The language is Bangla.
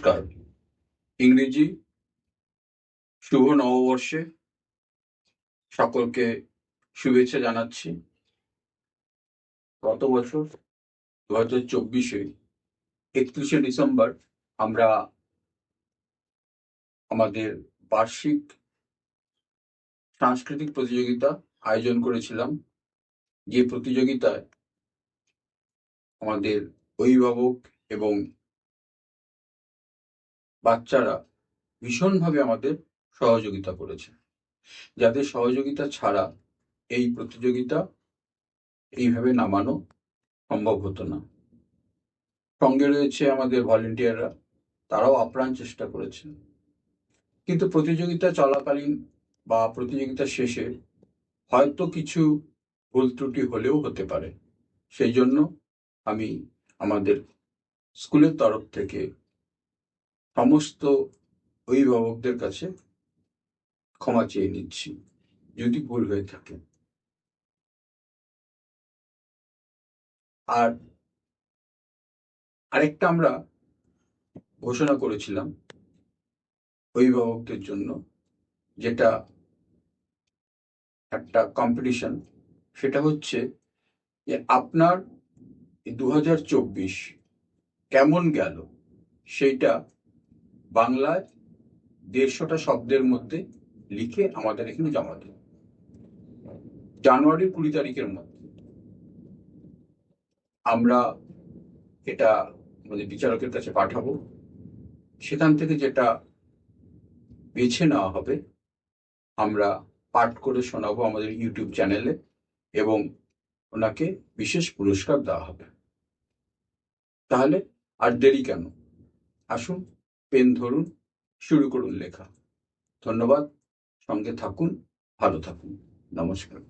নমস্কার। ইংরেজি শুভ নববর্ষে সকলকে শুভেচ্ছা জানাচ্ছি। গত বছর 2024-এ 31শে ডিসেম্বর আমরা আমাদের বার্ষিক সাংস্কৃতিক প্রতিযোগিতা আয়োজন করেছিলাম, যে প্রতিযোগিতায় আমাদের অভিভাবক এবং বাচ্চারা ভীষণভাবে আমাদের সহযোগিতা করেছে, যাদের সহযোগিতা ছাড়া এই প্রতিযোগিতা এইভাবে নামানো সম্ভব হতো না। সঙ্গে রয়েছে আমাদের ভলেন্টিয়াররা, তারাও আপ্রাণ চেষ্টা করেছেন। কিন্তু প্রতিযোগিতা চলাকালীন বা প্রতিযোগিতা শেষে হয়তো কিছু ভুল ত্রুটি হলেও হতে পারে। সেই জন্য আমি আমাদের স্কুলের তরফ থেকে সমস্ত অভিভাবকদের কাছে ক্ষমা চেয়ে নিচ্ছি যদি ভুল হয়ে থাকে। আর আরেকটা আমরা ঘোষণা করেছিলাম অভিভাবকদের জন্য, যেটা একটা কম্পিটিশন। সেটা হচ্ছে যে আপনার 2024 কেমন গেল সেইটা বাংলায় 150টা শব্দের মধ্যে লিখে আমাদের এখানে জমা দিন জানুয়ারির 20 তারিখের মধ্যে। আমরা এটা আমাদের বিচারকের কাছে পাঠাবো। সেখান থেকে যেটা বেছে নেওয়া হবে আমরা পাঠ করে শোনাবো আমাদের ইউটিউব চ্যানেলে, এবং ওনাকে বিশেষ পুরস্কার দেওয়া হবে। তাহলে আর দেরি কেন, আসুন পেন ধরুন, শুরু করুন লেখা। ধন্যবাদ, সঙ্গে থাকুন, ভালো থাকুন, নমস্কার।